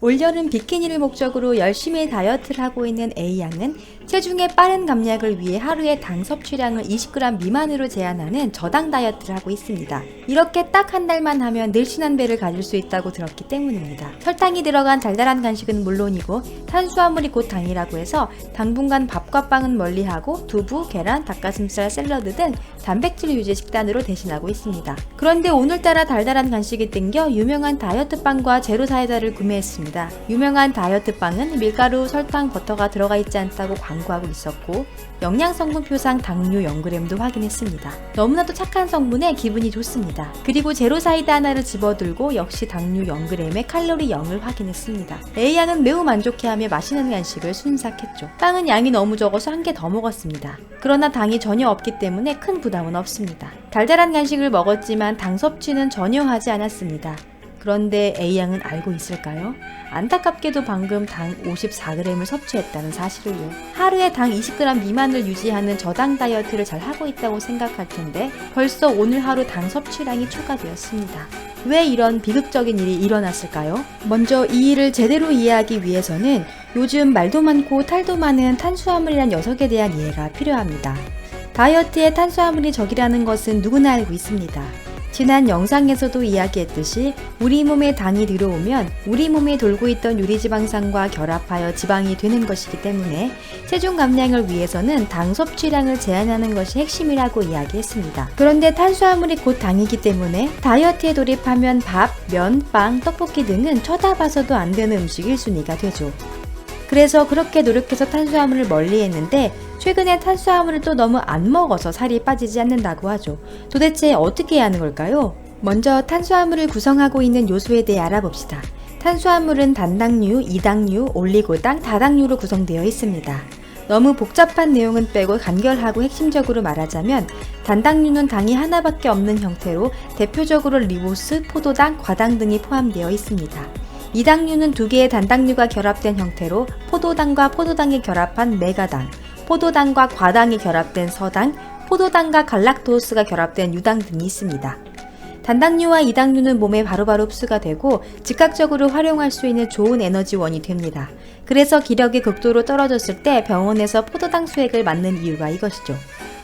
올여름 비키니를 목적으로 열심히 다이어트를 하고 있는 A양은 체중의 빠른 감량을 위해 하루에 당 섭취량을 20g 미만으로 제한하는 저당 다이어트를 하고 있습니다. 이렇게 딱 한 달만 하면 늘씬한 배를 가질 수 있다고 들었기 때문입니다. 설탕이 들어간 달달한 간식은 물론이고 탄수화물이 곧 당이라고 해서 당분간 밥과 빵은 멀리하고 두부, 계란, 닭가슴살, 샐러드 등 단백질 유지 식단으로 대신하고 있습니다. 그런데 오늘따라 달달한 간식이 땡겨 유명한 다이어트 빵과 제로 사이다를 구매했습니다. 유명한 다이어트 빵은 밀가루, 설탕, 버터가 들어가 있지 않다고 광고하고 있었고 영양성분표상 당류 0g도 확인했습니다. 너무나도 착한 성분에 기분이 좋습니다. 그리고 제로 사이다 하나를 집어들고 역시 당류 0g에 칼로리 0을 확인했습니다. A양은 매우 만족해하며 맛있는 간식을 순삭했죠. 빵은 양이 너무 적어서 한 개 더 먹었습니다. 그러나 당이 전혀 없기 때문에 큰 부담은 없습니다. 달달한 간식을 먹었지만 당 섭취는 전혀 하지 않았습니다. 그런데 A양은 알고 있을까요? 안타깝게도 방금 당 54g을 섭취했다는 사실을요. 하루에 당 20g 미만을 유지하는 저당 다이어트를 잘 하고 있다고 생각할 텐데 벌써 오늘 하루 당 섭취량이 초과되었습니다. 왜 이런 비극적인 일이 일어났을까요? 먼저 이 일을 제대로 이해하기 위해서는 요즘 말도 많고 탈도 많은 탄수화물이란 녀석에 대한 이해가 필요합니다. 다이어트에 탄수화물이 적이라는 것은 누구나 알고 있습니다. 지난 영상에서도 이야기했듯이 우리 몸에 당이 들어오면 우리 몸에 돌고 있던 유리지방산과 결합하여 지방이 되는 것이기 때문에 체중 감량을 위해서는 당 섭취량을 제한하는 것이 핵심이라고 이야기했습니다. 그런데 탄수화물이 곧 당이기 때문에 다이어트에 돌입하면 밥, 면, 빵, 떡볶이 등은 쳐다봐서도 안 되는 음식 1순위가 되죠. 그래서 그렇게 노력해서 탄수화물을 멀리했는데 최근에 탄수화물을 또 너무 안 먹어서 살이 빠지지 않는다고 하죠. 도대체 어떻게 해야 하는 걸까요? 먼저 탄수화물을 구성하고 있는 요소에 대해 알아봅시다. 탄수화물은 단당류, 이당류, 올리고당, 다당류로 구성되어 있습니다. 너무 복잡한 내용은 빼고 간결하고 핵심적으로 말하자면 단당류는 당이 하나밖에 없는 형태로 대표적으로 리보스, 포도당, 과당 등이 포함되어 있습니다. 이당류는 두 개의 단당류가 결합된 형태로 포도당과 포도당이 결합한 메가당, 포도당과 과당이 결합된 서당, 포도당과 갈락토스가 결합된 유당 등이 있습니다. 단당류와 이당류는 몸에 바로바로 흡수가 되고 즉각적으로 활용할 수 있는 좋은 에너지원이 됩니다. 그래서 기력이 극도로 떨어졌을 때 병원에서 포도당 수액을 맞는 이유가 이것이죠.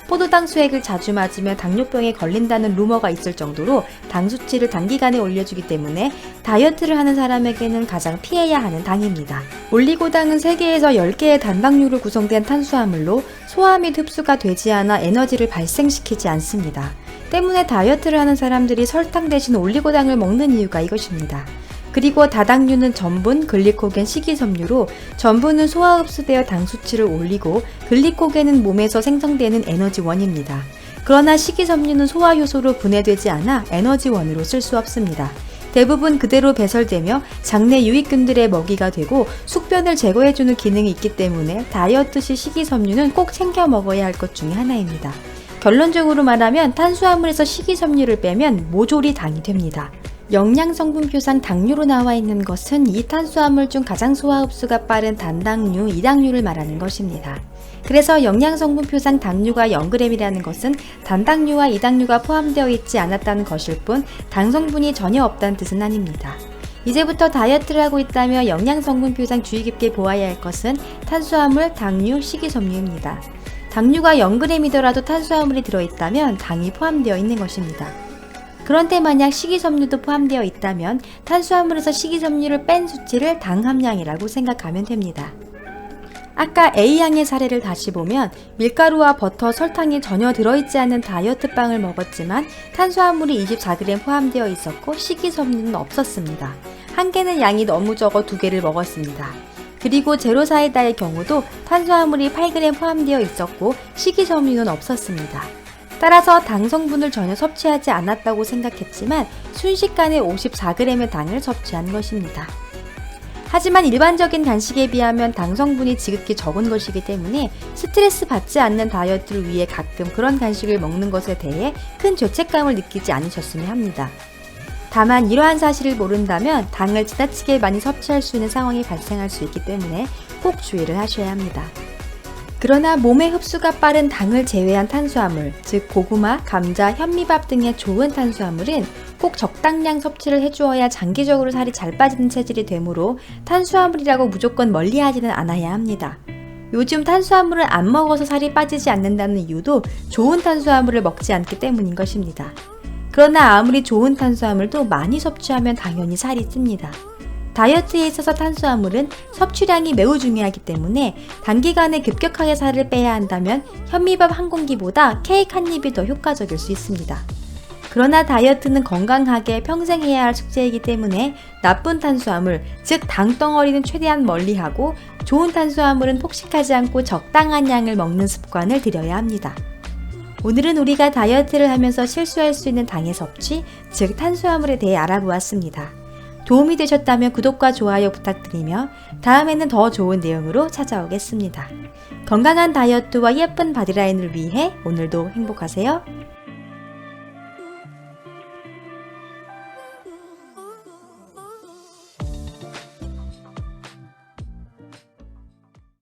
포도당 수액을 자주 맞으면 당뇨병에 걸린다는 루머가 있을 정도로 당 수치를 단기간에 올려주기 때문에 다이어트를 하는 사람에게는 가장 피해야 하는 당입니다. 올리고당은 3개에서 10개의 단당류로 구성된 탄수화물로 소화 및 흡수가 되지 않아 에너지를 발생시키지 않습니다. 때문에 다이어트를 하는 사람들이 설탕 대신 올리고당을 먹는 이유가 이것입니다. 그리고 다당류는 전분, 글리코겐, 식이섬유로 전분은 소화 흡수되어 당 수치를 올리고 글리코겐은 몸에서 생성되는 에너지원입니다. 그러나 식이섬유는 소화 효소로 분해되지 않아 에너지원으로 쓸 수 없습니다. 대부분 그대로 배설되며 장내 유익균들의 먹이가 되고 숙변을 제거해주는 기능이 있기 때문에 다이어트 시 식이섬유는 꼭 챙겨 먹어야 할 것 중에 하나입니다. 결론적으로 말하면 탄수화물에서 식이섬유를 빼면 모조리 당이 됩니다. 영양성분표상 당류로 나와 있는 것은 이 탄수화물 중 가장 소화 흡수가 빠른 단당류, 이당류를 말하는 것입니다. 그래서 영양성분표상 당류가 0g이라는 것은 단당류와 이당류가 포함되어 있지 않았다는 것일 뿐 당 성분이 전혀 없다는 뜻은 아닙니다. 이제부터 다이어트를 하고 있다며 영양성분표상 주의 깊게 보아야 할 것은 탄수화물, 당류, 식이섬유입니다. 당류가 0g이더라도 탄수화물이 들어있다면 당이 포함되어 있는 것입니다. 그런데 만약 식이섬유도 포함되어 있다면 탄수화물에서 식이섬유를 뺀 수치를 당 함량이라고 생각하면 됩니다. 아까 A양의 사례를 다시 보면 밀가루와 버터, 설탕이 전혀 들어있지 않은 다이어트 빵을 먹었지만 탄수화물이 24g 포함되어 있었고 식이섬유는 없었습니다. 한 개는 양이 너무 적어 2개를 먹었습니다. 그리고 제로 사이다의 경우도 탄수화물이 8g 포함되어 있었고 식이섬유는 없었습니다. 따라서 당 성분을 전혀 섭취하지 않았다고 생각했지만 순식간에 54g의 당을 섭취한 것입니다. 하지만 일반적인 간식에 비하면 당 성분이 지극히 적은 것이기 때문에 스트레스 받지 않는 다이어트를 위해 가끔 그런 간식을 먹는 것에 대해 큰 죄책감을 느끼지 않으셨으면 합니다. 다만 이러한 사실을 모른다면 당을 지나치게 많이 섭취할 수 있는 상황이 발생할 수 있기 때문에 꼭 주의를 하셔야 합니다. 그러나 몸의 흡수가 빠른 당을 제외한 탄수화물, 즉 고구마, 감자, 현미밥 등의 좋은 탄수화물은 꼭 적당량 섭취를 해주어야 장기적으로 살이 잘 빠지는 체질이 되므로 탄수화물이라고 무조건 멀리하지는 않아야 합니다. 요즘 탄수화물을 안 먹어서 살이 빠지지 않는다는 이유도 좋은 탄수화물을 먹지 않기 때문인 것입니다. 그러나 아무리 좋은 탄수화물도 많이 섭취하면 당연히 살이 찝니다. 다이어트에 있어서 탄수화물은 섭취량이 매우 중요하기 때문에 단기간에 급격하게 살을 빼야 한다면 현미밥 한 공기보다 케이크 한 입이 더 효과적일 수 있습니다. 그러나 다이어트는 건강하게 평생 해야 할 숙제이기 때문에 나쁜 탄수화물, 즉 당덩어리는 최대한 멀리하고 좋은 탄수화물은 폭식하지 않고 적당한 양을 먹는 습관을 들여야 합니다. 오늘은 우리가 다이어트를 하면서 실수할 수 있는 당의 섭취, 즉 탄수화물에 대해 알아보았습니다. 도움이 되셨다면 구독과 좋아요 부탁드리며 다음에는 더 좋은 내용으로 찾아오겠습니다. 건강한 다이어트와 예쁜 바디라인을 위해 오늘도 행복하세요.